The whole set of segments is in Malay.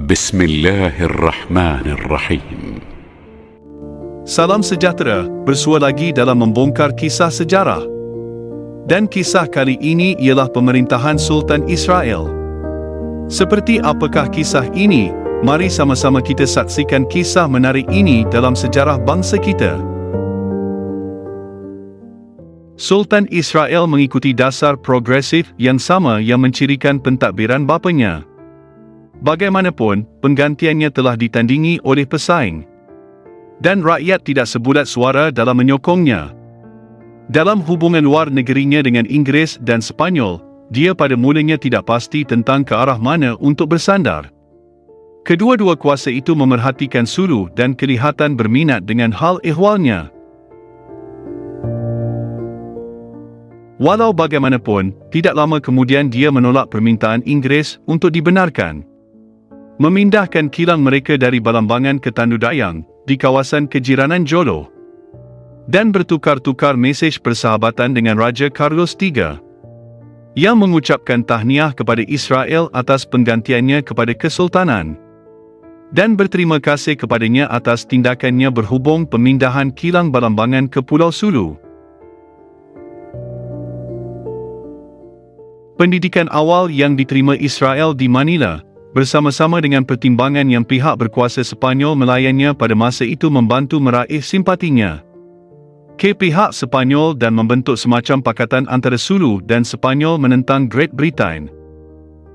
بسم الله الرحمن الرحيم. Salam sejahtera, bersua lagi dalam membongkar kisah sejarah. Dan kisah kali ini ialah pemerintahan Sultan Israel. Seperti apakah kisah ini? Mari sama-sama kita saksikan kisah menarik ini dalam sejarah bangsa kita. Sultan Israel mengikuti dasar progresif yang sama yang mencirikan pentadbiran bapanya. Bagaimanapun, penggantiannya telah ditandingi oleh pesaing. Dan rakyat tidak sebulat suara dalam menyokongnya. Dalam hubungan luar negerinya dengan Inggeris dan Sepanyol, dia pada mulanya tidak pasti tentang ke arah mana untuk bersandar. Kedua-dua kuasa itu memerhatikan Sulu dan kelihatan berminat dengan hal ehwalnya. Walau bagaimanapun, tidak lama kemudian dia menolak permintaan Inggeris untuk dibenarkan. Memindahkan kilang mereka dari Balambangan ke Tandu Dayang, di kawasan kejiranan Jolo. Dan bertukar-tukar mesej persahabatan dengan Raja Carlos III. Yang mengucapkan tahniah kepada Israel atas penggantiannya kepada Kesultanan. Dan berterima kasih kepadanya atas tindakannya berhubung pemindahan kilang Balambangan ke Pulau Sulu. Pendidikan awal yang diterima Israel di Manila, bersama-sama dengan pertimbangan yang pihak berkuasa Sepanyol melayannya pada masa itu membantu meraih simpatinya ke pihak Sepanyol dan membentuk semacam pakatan antara Sulu dan Sepanyol menentang Great Britain.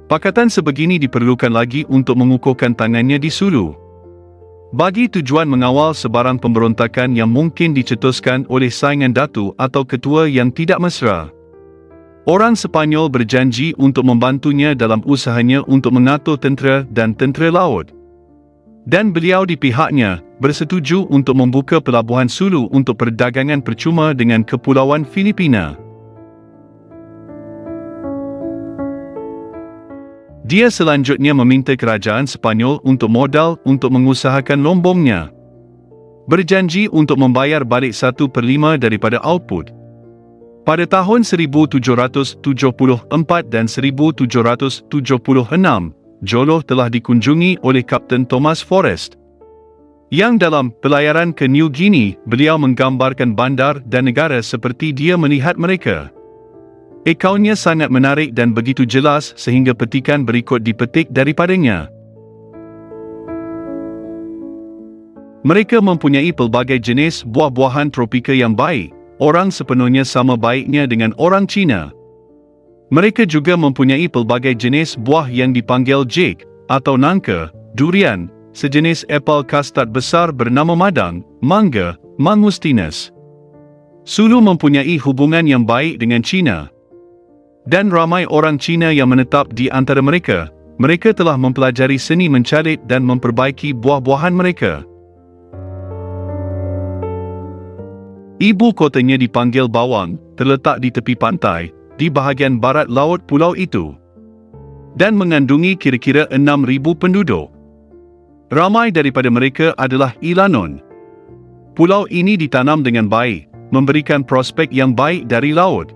Pakatan sebegini diperlukan lagi untuk mengukuhkan tangannya di Sulu, bagi tujuan mengawal sebarang pemberontakan yang mungkin dicetuskan oleh saingan datu atau ketua yang tidak mesra. Orang Sepanyol berjanji untuk membantunya dalam usahanya untuk mengatur tentera dan tentera laut. Dan beliau di pihaknya, bersetuju untuk membuka pelabuhan Sulu untuk perdagangan percuma dengan Kepulauan Filipina. Dia selanjutnya meminta kerajaan Sepanyol untuk modal untuk mengusahakan lombongnya. Berjanji untuk membayar balik 1/5 daripada output. Pada tahun 1774 dan 1776, Jolo telah dikunjungi oleh Kapten Thomas Forrest. Yang dalam pelayaran ke New Guinea, beliau menggambarkan bandar dan negara seperti dia melihat mereka. Akaunnya sangat menarik dan begitu jelas sehingga petikan berikut dipetik daripadanya. Mereka mempunyai pelbagai jenis buah-buahan tropika yang baik. Orang sepenuhnya sama baiknya dengan orang Cina. Mereka juga mempunyai pelbagai jenis buah yang dipanggil jik, atau nangka, durian, sejenis apel kastad besar bernama madang, mangga, mangustinus. Sulu mempunyai hubungan yang baik dengan Cina. Dan ramai orang Cina yang menetap di antara mereka. Mereka telah mempelajari seni mencarit dan memperbaiki buah-buahan mereka. Ibu kotanya dipanggil Bawang, terletak di tepi pantai, di bahagian barat laut pulau itu. Dan mengandungi kira-kira 6,000 penduduk. Ramai daripada mereka adalah Ilanon. Pulau ini ditanam dengan baik, memberikan prospek yang baik dari laut.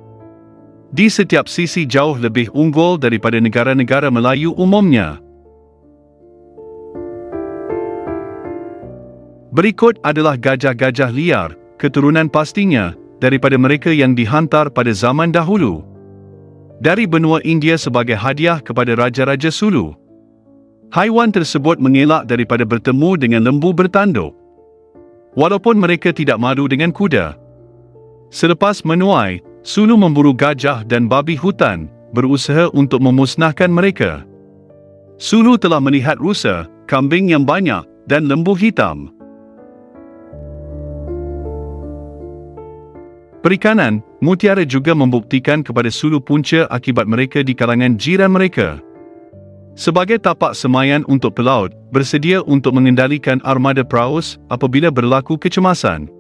Di setiap sisi jauh lebih unggul daripada negara-negara Melayu umumnya. Berikut adalah gajah-gajah liar, keturunan pastinya, daripada mereka yang dihantar pada zaman dahulu. Dari benua India sebagai hadiah kepada Raja-Raja Sulu. Haiwan tersebut mengelak daripada bertemu dengan lembu bertanduk. Walaupun mereka tidak madu dengan kuda. Selepas menuai, Sulu memburu gajah dan babi hutan, berusaha untuk memusnahkan mereka. Sulu telah melihat rusa, kambing yang banyak, dan lembu hitam. Perikanan, mutiara juga membuktikan kepada Sulu punca akibat mereka di kalangan jiran mereka. Sebagai tapak semayan untuk pelaut, bersedia untuk mengendalikan armada praus apabila berlaku kecemasan.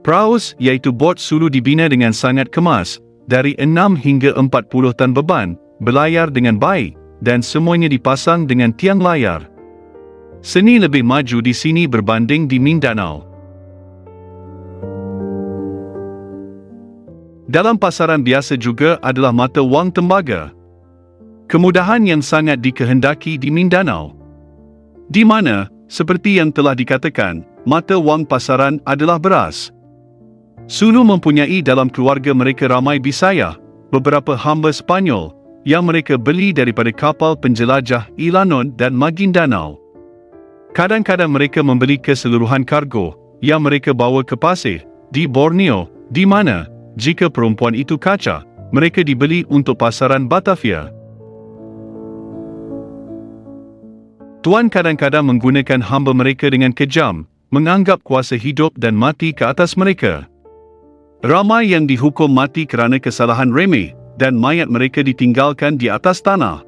Praus, iaitu bot Sulu dibina dengan sangat kemas, dari 6 hingga 40 tan beban, berlayar dengan baik, dan semuanya dipasang dengan tiang layar. Seni lebih maju di sini berbanding di Mindanao. Dalam pasaran biasa juga adalah mata wang tembaga. Kemudahan yang sangat dikehendaki di Mindanao. di mana, seperti yang telah dikatakan, mata wang pasaran adalah beras. Sulu mempunyai dalam keluarga mereka ramai Bisaya, beberapa hamba Sepanyol, yang mereka beli daripada kapal penjelajah Ilanon dan Maguindanao. Kadang-kadang mereka membeli keseluruhan kargo yang mereka bawa ke pasir di Borneo, di mana, jika perempuan itu kaca, mereka dibeli untuk pasaran Batavia. Tuan kadang-kadang menggunakan hamba mereka dengan kejam, menganggap kuasa hidup dan mati ke atas mereka. Ramai yang dihukum mati kerana kesalahan remeh, dan mayat mereka ditinggalkan di atas tanah.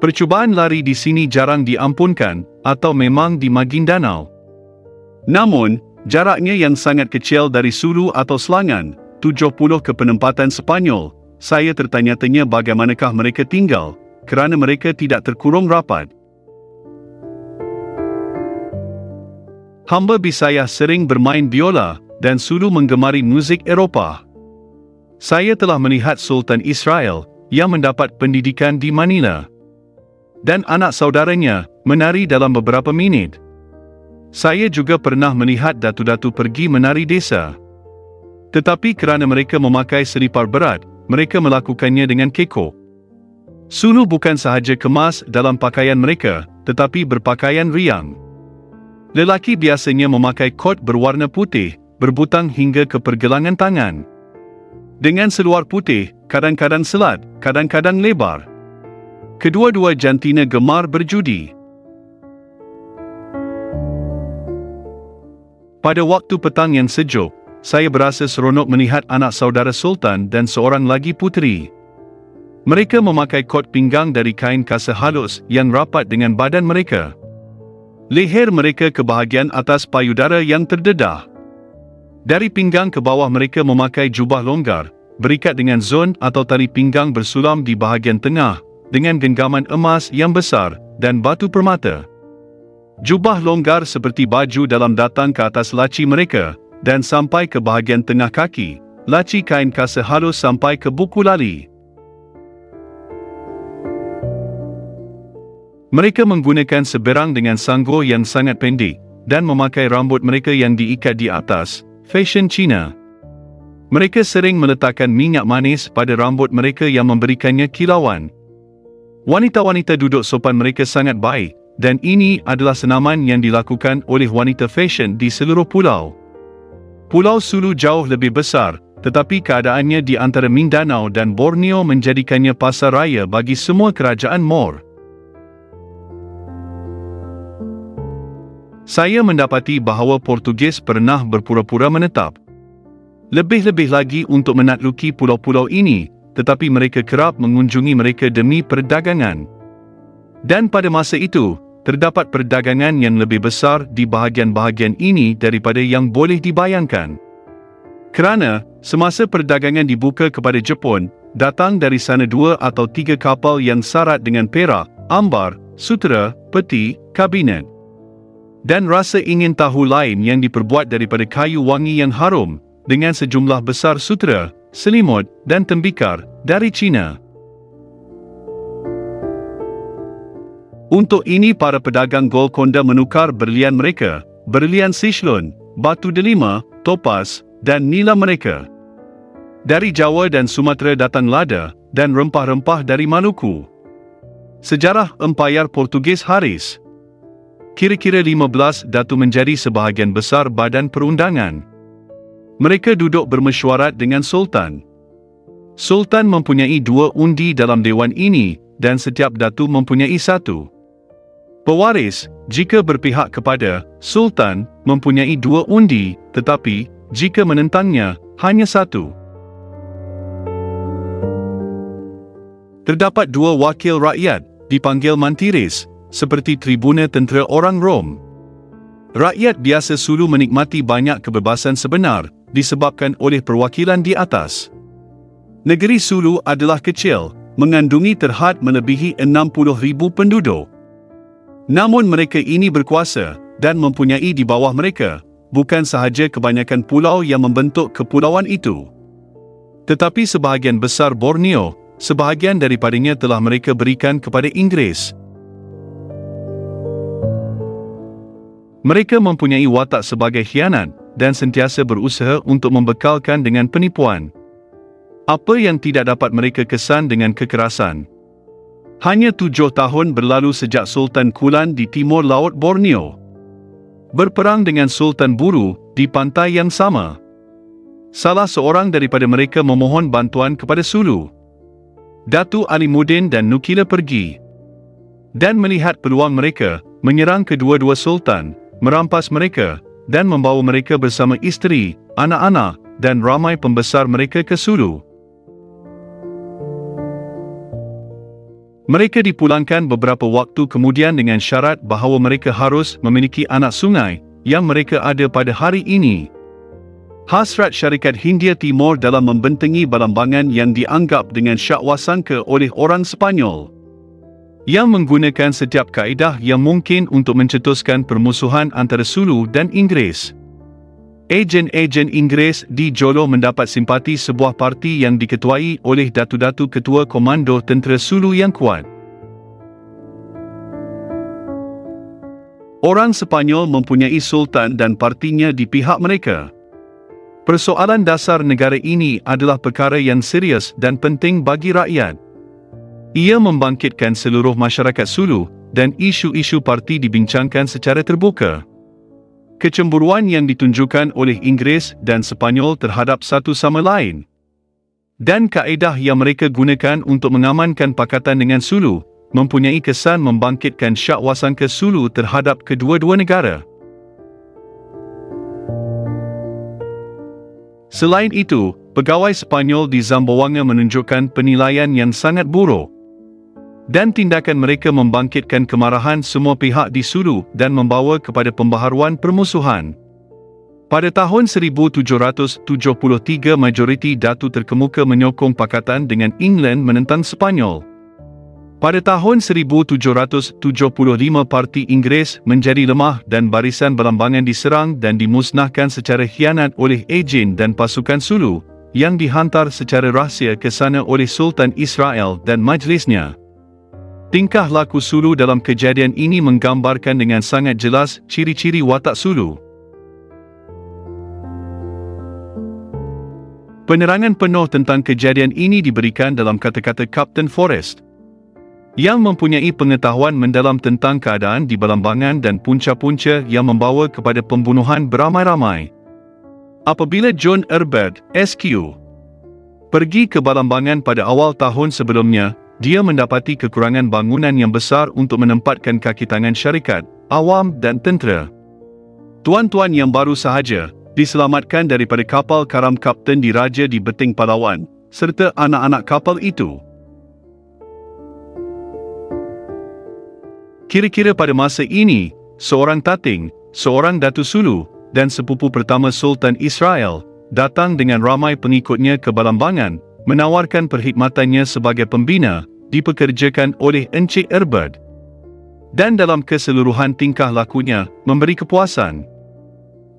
Percubaan lari di sini jarang diampunkan, atau memang di Maguindanao. Namun, jaraknya yang sangat kecil dari Sulu atau Selangan, 70 ke penempatan Sepanyol, saya tertanya-tanya bagaimanakah mereka tinggal, kerana mereka tidak terkurung rapat. Hamba Bisaya sering bermain biola, dan Sulu menggemari muzik Eropah. Saya telah melihat Sultan Israel, yang mendapat pendidikan di Manila, dan anak saudaranya menari dalam beberapa minit. Saya juga pernah melihat datu-datu pergi menari desa. Tetapi kerana mereka memakai selipar berat, mereka melakukannya dengan kekok. Sulu bukan sahaja kemas dalam pakaian mereka, tetapi berpakaian riang. Lelaki biasanya memakai kot berwarna putih, berbutang hingga ke pergelangan tangan, dengan seluar putih, kadang-kadang selat, kadang-kadang lebar. Kedua-dua jantina gemar berjudi. Pada waktu petang yang sejuk, saya berasa seronok melihat anak saudara Sultan dan seorang lagi puteri. Mereka memakai kot pinggang dari kain kasa halus yang rapat dengan badan mereka. Leher mereka ke bahagian atas payudara yang terdedah. Dari pinggang ke bawah mereka memakai jubah longgar, berikat dengan zon atau tali pinggang bersulam di bahagian tengah, dengan genggaman emas yang besar, dan batu permata. Jubah longgar seperti baju dalam datang ke atas laci mereka, dan sampai ke bahagian tengah kaki, laci kain kasa halus sampai ke buku lali. Mereka menggunakan seberang dengan sanggo yang sangat pendek, dan memakai rambut mereka yang diikat di atas, fashion Cina. Mereka sering meletakkan minyak manis pada rambut mereka yang memberikannya kilauan. Wanita-wanita duduk sopan mereka sangat baik, dan ini adalah senaman yang dilakukan oleh wanita fashion di seluruh pulau. Pulau Sulu jauh lebih besar, tetapi keadaannya di antara Mindanao dan Borneo menjadikannya pasar raya bagi semua kerajaan Mor. Saya mendapati bahawa Portugis pernah berpura-pura menetap. Lebih-lebih lagi untuk menakluki pulau-pulau ini, tetapi mereka kerap mengunjungi mereka demi perdagangan. Dan pada masa itu, terdapat perdagangan yang lebih besar di bahagian-bahagian ini daripada yang boleh dibayangkan. Kerana, semasa perdagangan dibuka kepada Jepun, datang dari sana 2 atau 3 kapal yang syarat dengan perak, ambar, sutera, peti, kabinet, dan rasa ingin tahu lain yang diperbuat daripada kayu wangi yang harum, dengan sejumlah besar sutera, selimut, dan tembikar, dari China. Untuk ini para pedagang Golconda menukar berlian mereka, berlian Sichuan, batu delima, topaz, dan nila mereka. Dari Jawa dan Sumatera datang lada, dan rempah-rempah dari Maluku. Sejarah Empayar Portugis Haris. Kira-kira 15 datu menjadi sebahagian besar badan perundangan. Mereka duduk bermesyuarat dengan Sultan. Sultan mempunyai 2 undi dalam dewan ini, dan setiap datu mempunyai 1. Pewaris, jika berpihak kepada Sultan, mempunyai 2 undi, tetapi, jika menentangnya, hanya 1. Terdapat 2 wakil rakyat, dipanggil mantiris, seperti tribuna tentera orang Rom. Rakyat biasa Sulu menikmati banyak kebebasan sebenar, disebabkan oleh perwakilan di atas. Negeri Sulu adalah kecil, mengandungi terhad melebihi 60,000 penduduk. Namun mereka ini berkuasa, dan mempunyai di bawah mereka, bukan sahaja kebanyakan pulau yang membentuk kepulauan itu, tetapi sebahagian besar Borneo, sebahagian daripadanya telah mereka berikan kepada Inggeris. Mereka mempunyai watak sebagai khianat dan sentiasa berusaha untuk membekalkan dengan penipuan. Apa yang tidak dapat mereka kesan dengan kekerasan. Hanya 7 tahun berlalu sejak Sultan Kulan di Timur Laut Borneo berperang dengan Sultan Buru di pantai yang sama. Salah seorang daripada mereka memohon bantuan kepada Sulu. Datu Alimuddin dan Nukila pergi dan melihat peluang mereka menyerang kedua-dua sultan, merampas mereka dan membawa mereka bersama isteri, anak-anak dan ramai pembesar mereka ke Sulu. Mereka dipulangkan beberapa waktu kemudian dengan syarat bahawa mereka harus memiliki anak sungai yang mereka ada pada hari ini. Hasrat syarikat Hindia Timur dalam membentengi balambangan yang dianggap dengan syakwasangka oleh orang Sepanyol, yang menggunakan setiap kaedah yang mungkin untuk mencetuskan permusuhan antara Sulu dan Inggeris. Ejen-ejen Inggeris di Jolo mendapat simpati sebuah parti yang diketuai oleh datu-datu ketua komando tentera Sulu yang kuat. Orang Sepanyol mempunyai sultan dan partinya di pihak mereka. Persoalan dasar negara ini adalah perkara yang serius dan penting bagi rakyat. Ia membangkitkan seluruh masyarakat Sulu dan isu-isu parti dibincangkan secara terbuka. Kecemburuan yang ditunjukkan oleh Inggeris dan Sepanyol terhadap satu sama lain dan kaedah yang mereka gunakan untuk mengamankan pakatan dengan Sulu mempunyai kesan membangkitkan syakwasangka Sulu terhadap kedua-dua negara. Selain itu, pegawai Sepanyol di Zamboanga menunjukkan penilaian yang sangat buruk dan tindakan mereka membangkitkan kemarahan semua pihak di Sulu dan membawa kepada pembaharuan permusuhan. Pada tahun 1773 majoriti datu terkemuka menyokong pakatan dengan England menentang Sepanyol. Pada tahun 1775 parti Inggeris menjadi lemah dan barisan belambangan diserang dan dimusnahkan secara khianat oleh ejen dan pasukan Sulu yang dihantar secara rahsia ke sana oleh Sultan Israel dan majlisnya. Tingkah laku Sulu dalam kejadian ini menggambarkan dengan sangat jelas ciri-ciri watak Sulu. Penerangan penuh tentang kejadian ini diberikan dalam kata-kata Kapten Forrest, yang mempunyai pengetahuan mendalam tentang keadaan di Balambangan dan punca-punca yang membawa kepada pembunuhan beramai-ramai. Apabila John Herbert, SQ, pergi ke Balambangan pada awal tahun sebelumnya, dia mendapati kekurangan bangunan yang besar untuk menempatkan kaki tangan syarikat, awam dan tentera. Tuan-tuan yang baru sahaja diselamatkan daripada kapal karam kapten diraja di Beting Palawan, serta anak-anak kapal itu. Kira-kira pada masa ini, seorang tating, seorang Datu Sulu, dan sepupu pertama Sultan Israel, datang dengan ramai pengikutnya ke Balambangan, menawarkan perkhidmatannya sebagai pembina, dipekerjakan oleh Encik Herbert. Dan dalam keseluruhan tingkah lakunya, memberi kepuasan.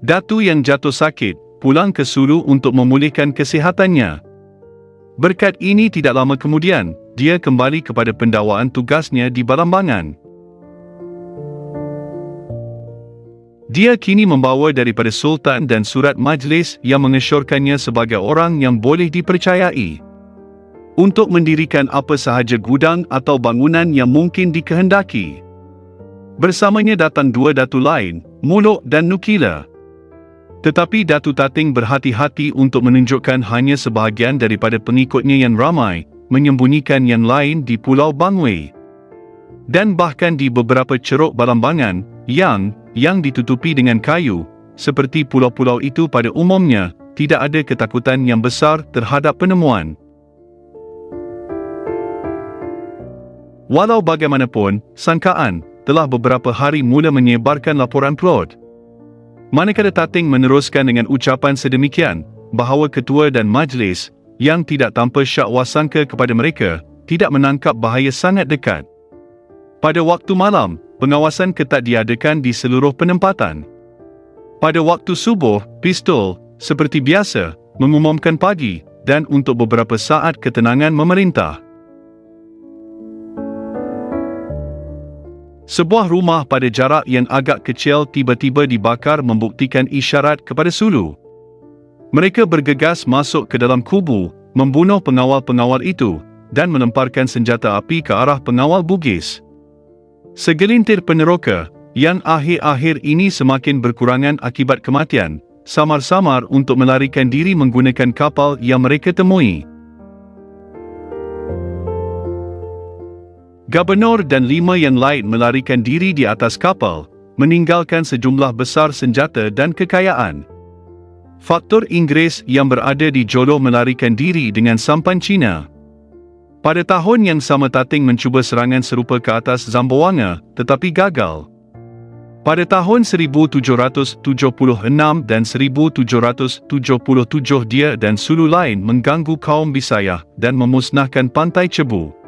Datu yang jatuh sakit, pulang ke Sulu untuk memulihkan kesihatannya. Berkat ini tidak lama kemudian, dia kembali kepada pendawaan tugasnya di Balambangan. Dia kini membawa daripada Sultan dan surat majlis yang mengesyorkannya sebagai orang yang boleh dipercayai untuk mendirikan apa sahaja gudang atau bangunan yang mungkin dikehendaki. Bersamanya datang 2 datu lain, Muluk dan Nukila. Tetapi Datu Tating berhati-hati untuk menunjukkan hanya sebahagian daripada pengikutnya yang ramai, menyembunyikan yang lain di Pulau Bangwei. Dan bahkan di beberapa ceruk Balambangan, yang ditutupi dengan kayu, seperti pulau-pulau itu pada umumnya, tidak ada ketakutan yang besar terhadap penemuan. Walau bagaimanapun, sangkaan telah beberapa hari mula menyebarkan laporan plot. Manakala Tating meneruskan dengan ucapan sedemikian, bahawa ketua dan majlis, yang tidak tanpa syakwasangka kepada mereka, tidak menangkap bahaya sangat dekat. Pada waktu malam, pengawasan ketat diadakan di seluruh penempatan. Pada waktu subuh, pistol, seperti biasa, mengumumkan pagi, dan untuk beberapa saat ketenangan memerintah. Sebuah rumah pada jarak yang agak kecil tiba-tiba dibakar membuktikan isyarat kepada Sulu. Mereka bergegas masuk ke dalam kubu, membunuh pengawal-pengawal itu, dan melemparkan senjata api ke arah pengawal Bugis. Segelintir peneroka, yang akhir-akhir ini semakin berkurangan akibat kematian, samar-samar untuk melarikan diri menggunakan kapal yang mereka temui. Gubernur dan 5 yang lain melarikan diri di atas kapal, meninggalkan sejumlah besar senjata dan kekayaan. Faktor Inggeris yang berada di Jolo melarikan diri dengan sampan Cina. Pada tahun yang sama Tating mencuba serangan serupa ke atas Zamboanga, tetapi gagal. Pada tahun 1776 dan 1777 dia dan Sulu lain mengganggu kaum Bisaya dan memusnahkan Pantai Cebu.